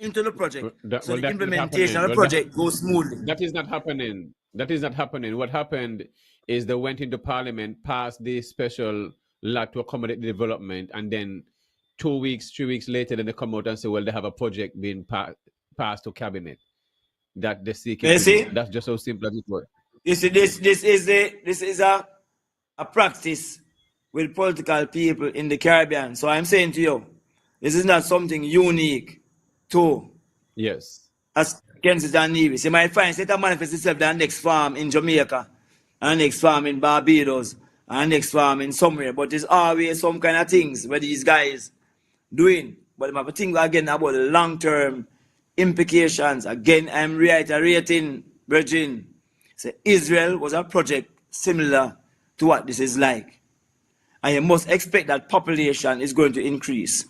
into the project. So the That is implementation happening. of the project goes smoothly. That is not happening. That is not happening. What happened is they went into parliament, passed this special law to accommodate the development, and then 2 weeks, 3 weeks later, then they come out and say, well, they have a project being passed to cabinet that they're seeking You to do. see? That's just how simple as it works. You see, this is a practice with political people in the Caribbean. So I'm saying to you, this is not something unique to Yes. as Kansas and Nevis. You might find it manifest itself the next farm in Jamaica, and next farm in Barbados, and next farm in somewhere. But there's always some kind of things where these guys doing. But I'm have to think again about the long-term implications. Again, I'm reiterating, Virgin. So Israel was a project similar to what this is like. And you must expect that population is going to increase.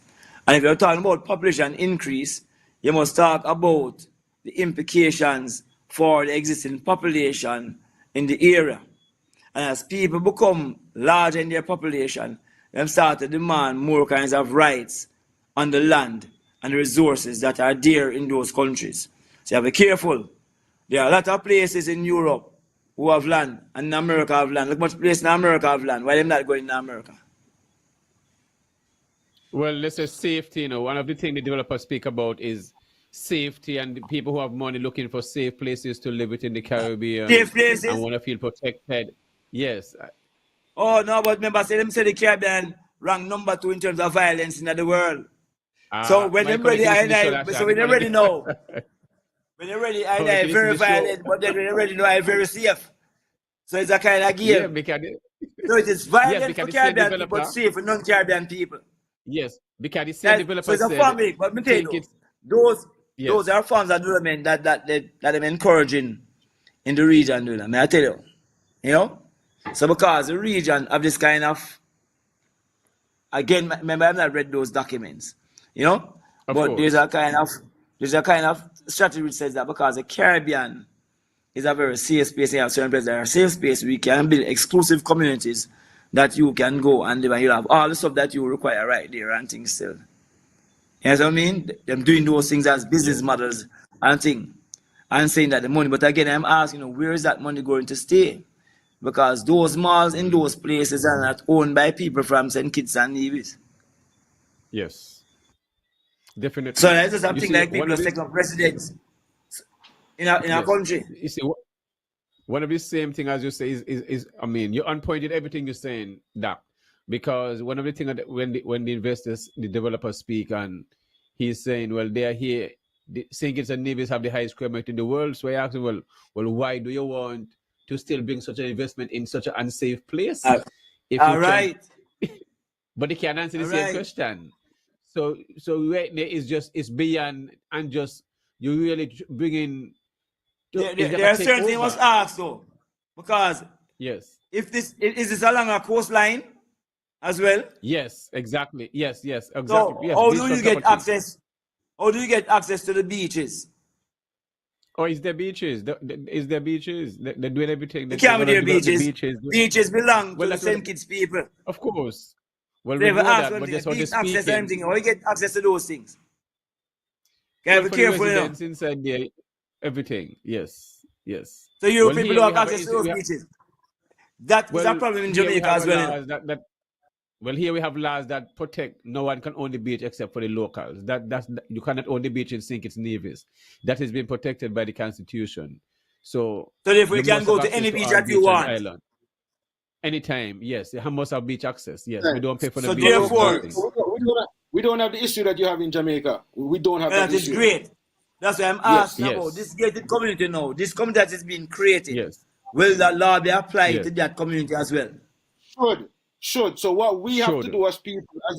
And if you're talking about population increase, you must talk about the implications for the existing population in the area. And as people become larger in their population, they start to demand more kinds of rights on the land and the resources that are there in those countries. So you have to be careful. There are a lot of places in Europe who have land, and in America have land. Look much places in America have land. Why are they not going to America? Well, let's say safety. One of the things the developers speak about is safety, and the people who have money looking for safe places to live within the Caribbean. Safe places? And want to feel protected. Yes. Oh, no, but remember, them say the Caribbean rank number 2 in terms of violence in the world. So when they're ready, so when they're ready now, when they're ready, I'm very violent, but then when they're ready now, I'm very safe. So it's a kind of game. Yeah, because so it is violent yes, for Caribbean people, but safe for non-Caribbean people. Yes, because the same developers so it's a family, but me tell you, those are forms of development that I'm encouraging in the region, may I tell you? You know? So because the region of this kind of, again, remember I've not read those documents, but there's a kind of strategy which says that because the Caribbean is a very safe space, you have certain places that are safe space, we can build exclusive communities that you can go and live, and you'll have all the stuff that you require right there and things still. You know what I mean? Them doing those things as business models and things, and saying that the money, but again, I'm asking, where is that money going to stay? Because those malls in those places are not owned by people from St. Kitts and Nevis. Yes, definitely. So that's just something like people take up residence in our country. You see, one of the same thing as you say is I mean, you unpointed everything you're saying, Doc, because one of the things that when the investors, the developers speak, and he's saying, well, they are here, the St. Kitts and Nevis have the highest crime rate in the world. So I asked him, well, why do you want to still bring such an investment in such an unsafe place? All right. But they can't answer the same question. So right there it's beyond, and just you really bring in. There are certain things you must ask though, because yes, if this is this along a coastline as well. Yes, exactly. Yes, exactly. So yes, how do you get access? How do you get access to the beaches? Oh, is there beaches? Is there beaches? They're doing everything. You can't be there beaches. Beaches belong to the St. Kitts people. Of course. Well, they we know that, but that's how they speak. Access to anything. How you get access to those things? You be careful, inside there, everything. Yes. So you people don't have access to those beaches. That is a problem in Jamaica as well. Well, here we have laws that protect no one can own the beach except for the locals. That's you cannot own the beach in St. Kitts and Nevis. That has been protected by the Constitution. So if we can go to any beach that you want. Island. Anytime, yes. You must have beach access. Yes, we don't pay for the so beach. Therefore, we don't have the issue that you have in Jamaica. We don't have that issue. That is great. That's why I'm asking about this gated community now. This community that is being created. Yes. Will that law be applied to that community as well? Should. So what we have to do as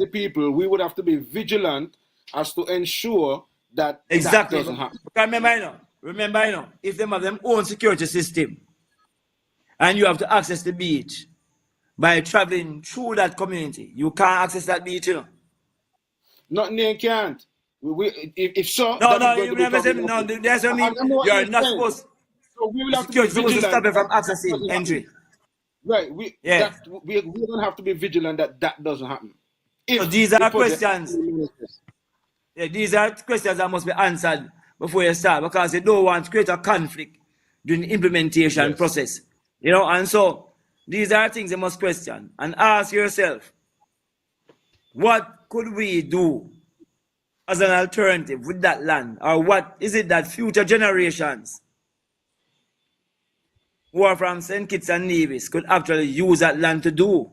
a people, we would have to be vigilant as to ensure that that doesn't happen. Remember, if they have their own security system and you have to access the beach by traveling through that community, you can't access that beach, Nothing they can't. If so, that's what I mean. You're not supposed. So we will have to stop it from accessing entry. Right. We're going to have to be vigilant that doesn't happen. So these are questions. These are questions that must be answered before you start, because they don't want to create a conflict during the implementation process. And so these are things you must question and ask yourself, what could we do as an alternative with that land? Or what is it that future generations who are from St. Kitts and Nevis could actually use that land to do,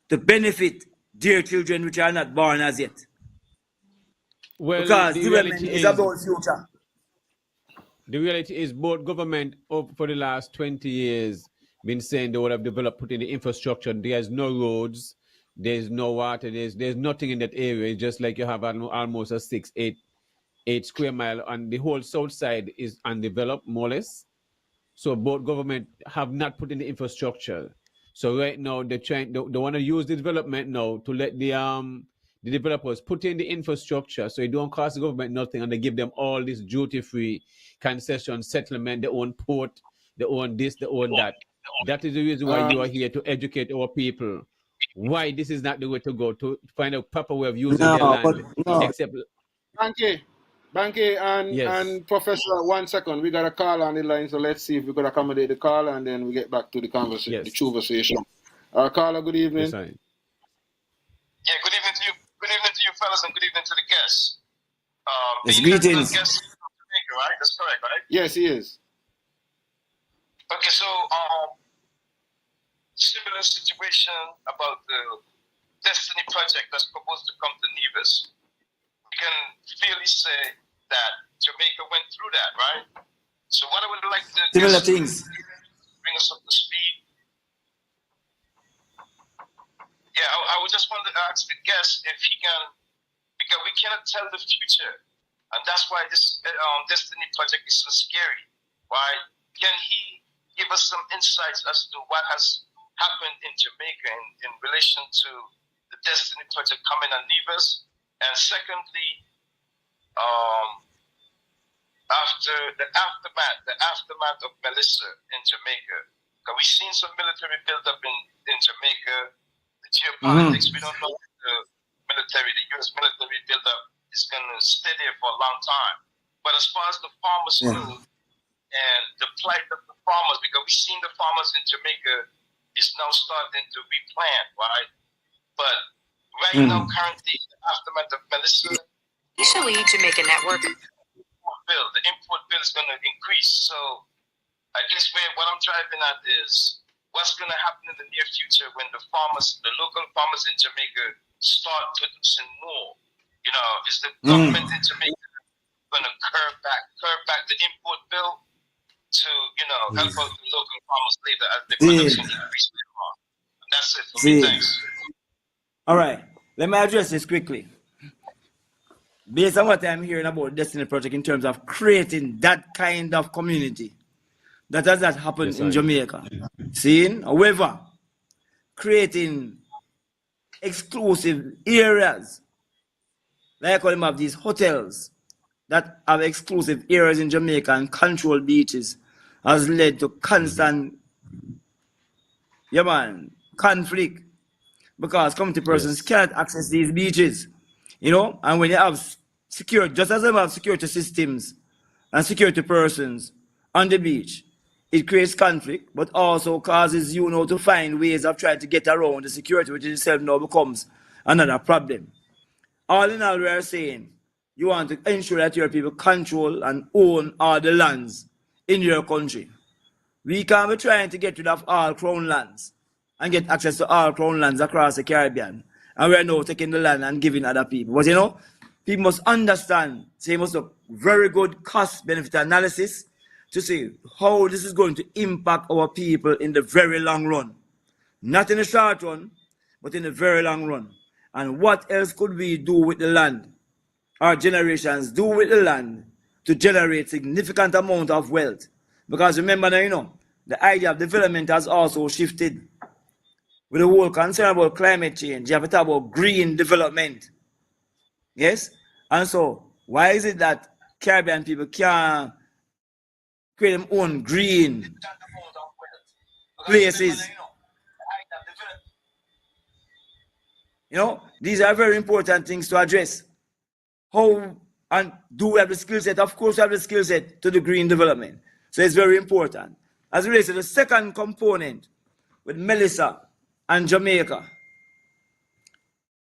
to benefit their children which are not born as yet? Well, because the development reality is is, about future. the reality is both government for the last 20 years been saying they would have developed, put in the infrastructure. There's no roads, there's no water, there's nothing in that area. It's just like you have almost a 8 square mile, and the whole south side is undeveloped, more or less. So both government have not put in the infrastructure. So right now they want to use the development now to let the developers put in the infrastructure so it don't cost the government nothing, and they give them all this duty-free concession settlement, they own port, they own this, they own that. That is the reason why you are here, to educate our people why this is not the way to go, to find a proper way of using their No, but land. no. Except Banky yes. and Professor, 1 second. We got a call on the line, so let's see if we could accommodate the call, and then we get back to the conversation, Yes. the conversation. Caller, good evening. Yes, sir. Yeah, good evening to you. Good evening to you, fellas, and good evening to the guests. It's greetings. The guest is from Jamaica, right? That's correct, right? Yes, he is. Okay, so similar situation about the Destiny project that's proposed to come to Nevis. We can clearly say that Jamaica went through that, right? So what I would like to similar things. Bring us up to speed. Yeah, I would just want to ask the guest if he can, because we cannot tell the future, and that's why this Destiny project is so scary. Why? Can he give us some insights as to what has happened in Jamaica in relation to the Destiny project coming on Nevis? And secondly, after the aftermath of Melissa in Jamaica, because we've seen some military buildup in Jamaica. The geopolitics, we don't know if the U.S. military buildup is going to stay there for a long time. But as far as the farmers go and the plight of the farmers, because we've seen the farmers in Jamaica is now starting to replant, right? But right now, currently, the aftermath of Melissa, Officially, Jamaica Network. the import bill is going to increase. So I guess what I'm driving at is what's going to happen in the near future when the local farmers in Jamaica start producing more. Is the government in Jamaica going to curb back the import bill to, help out the local farmers later as the production increases? That's it for me. Thanks. All right. Let me address this quickly. Based on what I'm hearing about Destiny Project in terms of creating that kind of community, that has not happened in Jamaica. However, creating exclusive areas, like them have these hotels that have exclusive areas in Jamaica and controlled beaches, has led to constant conflict, because community persons cannot access these beaches. And when you have security, just as they have security systems and security persons on the beach, it creates conflict, but also causes to find ways of trying to get around the security, which itself now becomes another problem. All in all, we are saying you want to ensure that your people control and own all the lands in your country. We can't be trying to get rid of all crown lands and get access to all crown lands across the Caribbean, and we are now taking the land and giving other people. But people must understand, they must have very good cost-benefit analysis to see how this is going to impact our people in the very long run. Not in the short run, but in the very long run. And what else could we do with the land, our generations do with the land, to generate significant amount of wealth? Because remember now, the idea of development has also shifted. With the whole concern about climate change, you have to talk about green development. Yes? And so, why is it that Caribbean people can't create their own green places? These are very important things to address. How And do we have the skill set? Of course we have the skill set to the green development. So it's very important. As it relates to the second component with Melissa and Jamaica,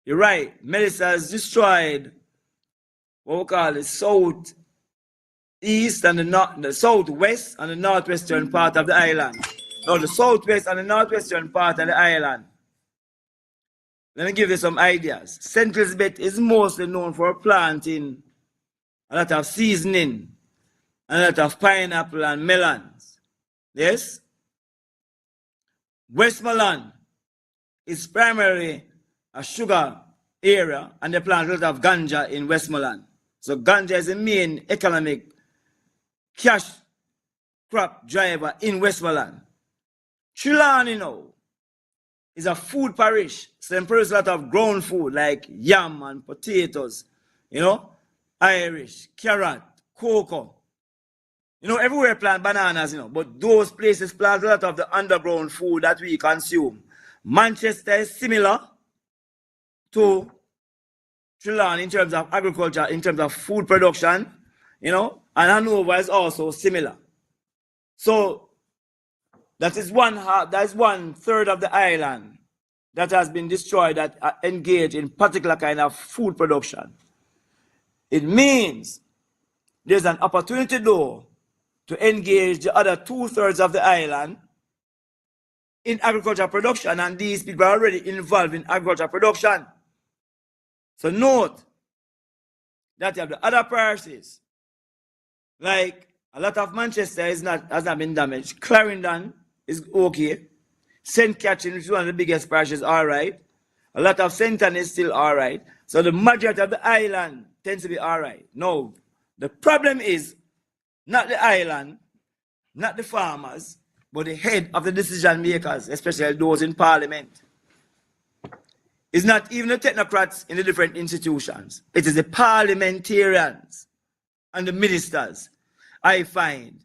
you're right. Melissa has destroyed what we call the southeast and the southwest and the northwestern part of the island. Now the southwest and the northwestern part of the island. Let me give you some ideas. St. Elizabeth is mostly known for planting a lot of seasoning, a lot of pineapple and melons. Yes? Westmoreland is primarily a sugar area, and they plant a lot of ganja in Westmoreland. So ganja is the main economic cash crop driver in Westmoreland. Trelawney now is a food parish. So they produce a lot of ground food like yam and potatoes, Irish, carrot, cocoa. Everywhere plant bananas, but those places plant a lot of the underground food that we consume. Manchester is similar to Trelawney in terms of agriculture, in terms of food production, and Hanover is also similar. So that is 1/3 of the island that has been destroyed, that are engaged in particular kind of food production. It means there's an opportunity though to engage the other 2/3 of the island in agriculture production, and these people are already involved in agriculture production. So note that you have the other parishes, like a lot of Manchester has not been damaged. Clarendon is okay. St. Catherine, which is one of the biggest parishes, all right. A lot of St. Anne is still all right. So the majority of the island tends to be all right. No, the problem is not the island, not the farmers, but the head of the decision makers, especially those in parliament. It's not even the technocrats in the different institutions. It is the parliamentarians and the ministers, I find,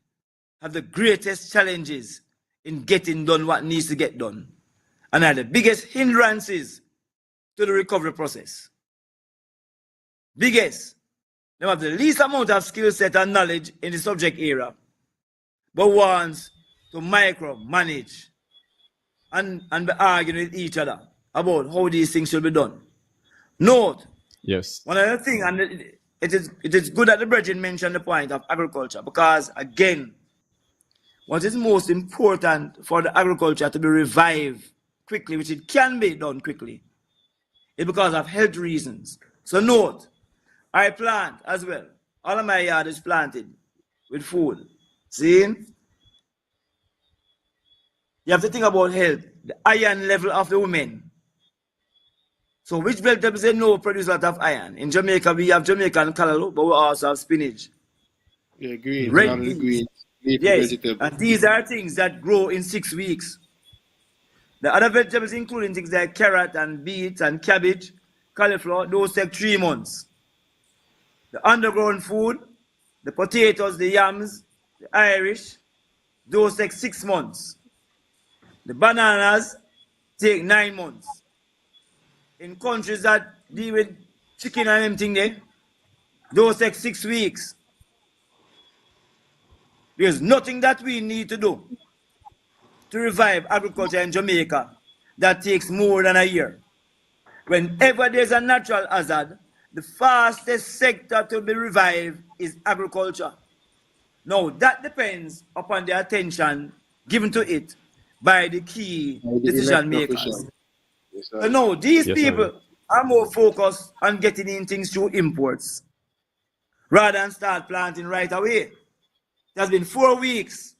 have the greatest challenges in getting done what needs to get done, and are the biggest hindrances to the recovery process. Biggest. They have the least amount of skill set and knowledge in the subject area, but wants to micromanage and be arguing with each other about how these things should be done. Note, yes, one other thing, and it is good that the brethren mentioned the point of agriculture, because again, what is most important for the agriculture to be revived quickly, which it can be done quickly, is because of health reasons. So note, I plant as well. All of my yard is planted with food. See? You have to think about health, the iron level of the women. So which vegetables they know produce a lot of iron? In Jamaica, we have Jamaican callaloo, but we also have spinach. Yeah, green. Red beans. Yes, vegetable. and these are things that grow in 6 weeks. The other vegetables, including things like carrot and beets and cabbage, cauliflower, those take 3 months. The underground food, the potatoes, the yams, the Irish, those take 6 months. The bananas take 9 months. In countries that deal with chicken and everything there, those take 6 weeks. There's nothing that we need to do to revive agriculture in Jamaica that takes more than a year. Whenever there's a natural hazard, the fastest sector to be revived is agriculture. Now, that depends upon the attention given to it by the key decision makers. Yes, so no, these people sir. are more focused on getting in things through imports rather than start planting right away. It has been 4 weeks.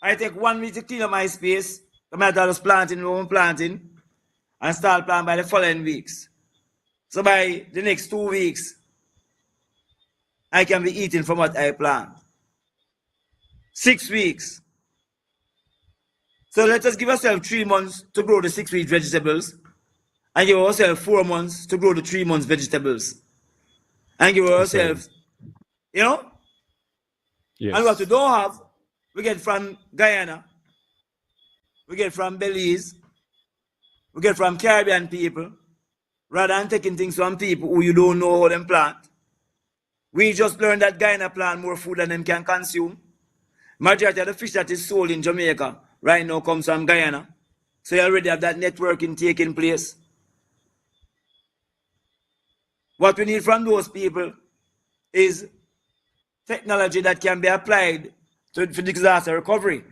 I take 1 week to clean up my space. I might just planting, and start planting by the following weeks. So by the next 2 weeks, I can be eating from what I plant. 6 weeks. So let us give ourselves 3 months to grow the 6-week vegetables, and give ourselves 4 months to grow the 3 months vegetables, and give ourselves, Yes. And what we don't have, we get from Guyana, we get from Belize, we get from Caribbean people, rather than taking things from people who you don't know how them plant. We just learned that Guyana plant more food than them can consume. Majority of the fish that is sold in Jamaica right now comes from Guyana. So you already have that networking taking place. What we need from those people is technology that can be applied for disaster recovery.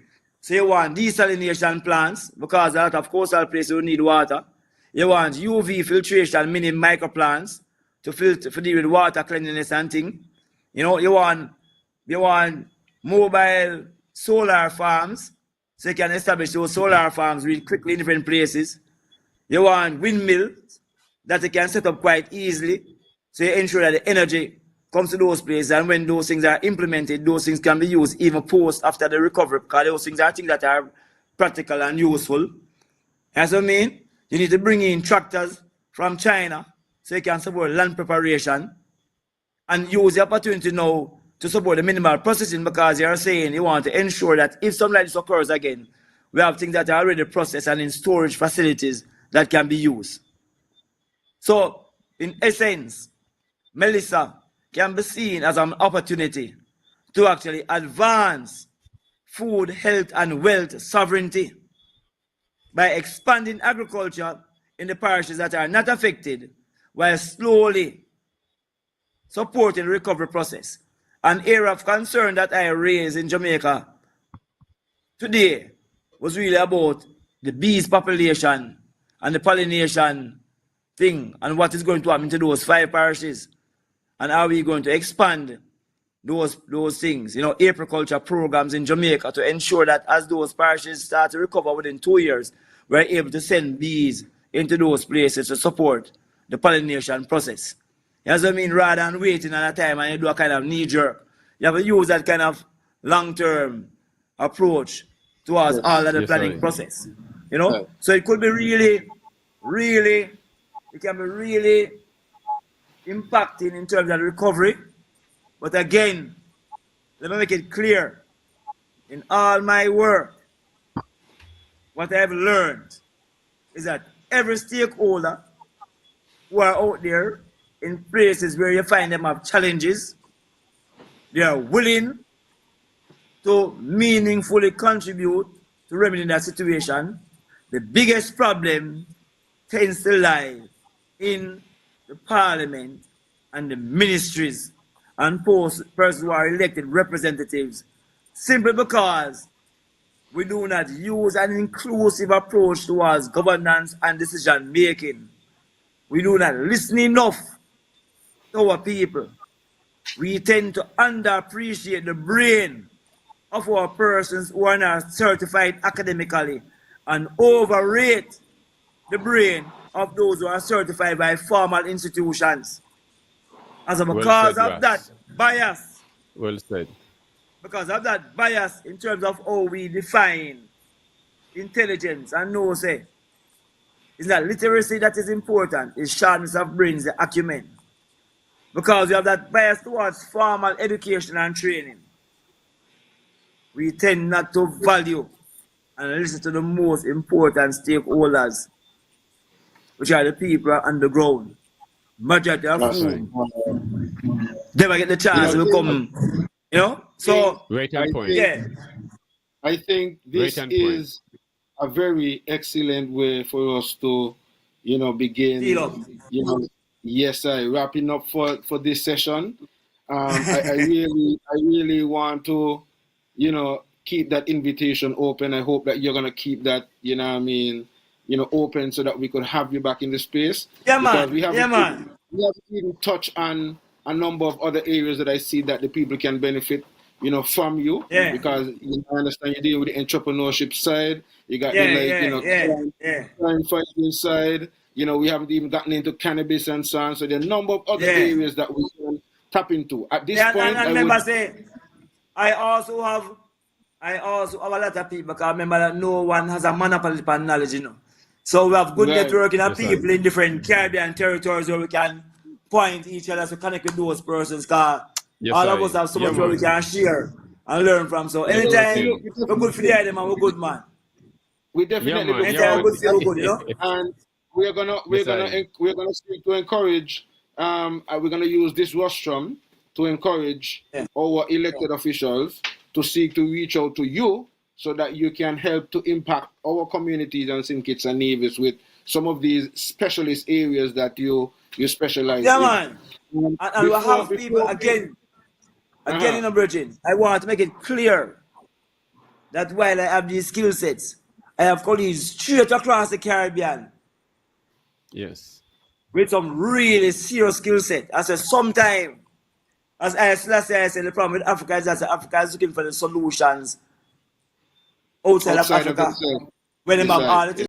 So you want desalination plants, because a lot of coastal places will need water. You want UV filtration, mini microplants to filter for deal with water cleanliness and thing. You know, you want mobile solar farms, so you can establish those solar farms really quickly in different places. You want windmills that you can set up quite easily, so you ensure that the energy comes to those places, and when those things are implemented, those things can be used even post after the recovery, because those things are things that are practical and useful. That's what I mean. You need to bring in tractors from China so you can support land preparation and use the opportunity now to support the minimal processing, because you're saying you want to ensure that if something like this occurs again, we have things that are already processed and in storage facilities that can be used. So, in essence, Melissa can be seen as an opportunity to actually advance food, health, and wealth sovereignty by expanding agriculture in the parishes that are not affected, while slowly supporting the recovery process. An area of concern that I raised in Jamaica today was really about the bees population and the pollination thing, and what is going to happen to those 5 parishes, and how are we going to expand those things, you know, agriculture programs in Jamaica to ensure that as those parishes start to recover within 2 years, we're able to send bees into those places to support the pollination process. You know what I mean? Rather than waiting at a time and you do a kind of knee-jerk, you have to use that kind of long-term approach towards all of the planning process. You know? So it could be really, it can be really impacting in terms of the recovery. But again, let me make it clear. In all my work, what I've learned is that every stakeholder who are out there in places where you find them have challenges, they are willing to meaningfully contribute to remedying that situation. The biggest problem tends to lie in the parliament and the ministries and persons who are elected representatives, simply because we do not use an inclusive approach towards governance and decision making. We do not listen enough to our people. We tend to underappreciate the brain of our persons who are not certified academically, and overrate the brain of those who are certified by formal institutions. As a because of that bias. Well said. Because of that bias in terms of how we define intelligence and know, say, it's not literacy that is important, it's sharpness of brains, the acumen. Because we have that bias towards formal education and training, we tend not to value and listen to the most important stakeholders, which are the people on the ground. Majority of whom never get the chance to come, you know? So, I think this is a very excellent way for us to, you know, begin, you know, wrapping up for this session. I really want to, you know, keep that invitation open. I hope that you're gonna keep that, you know what I mean, you know, open, so that we could have you back in the space. Yeah, because man. we haven't even touched on a number of other areas that I see that the people can benefit, you know, from you. Yeah. Because you know, I understand you're dealing with the entrepreneurship side. You got crime fighting side. You know, we haven't even gotten into cannabis and so on. So there are a number of other areas that we can tap into. At this point, I also have a lot of people, because remember that no one has a monopoly upon knowledge, you know. So we have good networking of people in different Caribbean territories where we can point each other to connect with those persons, because all of us have so much where we can share and learn from. So anytime we're good for the item and we're good, man. We definitely we're good, you know. And we're gonna seek to encourage. We're gonna use this rostrum to encourage our elected officials to seek to reach out to you so that you can help to impact our communities and St. Kitts and Nevis with some of these specialist areas that you specialize Yeah, in. man. And we have people, again, in a Virgin, I want to make it clear that while I have these skill sets, I have colleagues straight across the Caribbean. Yes. With some really serious skill set. I said, sometimes, as I said, the problem with Africa is that Africa is looking for the solutions outside of Africa. Itself. When they have all the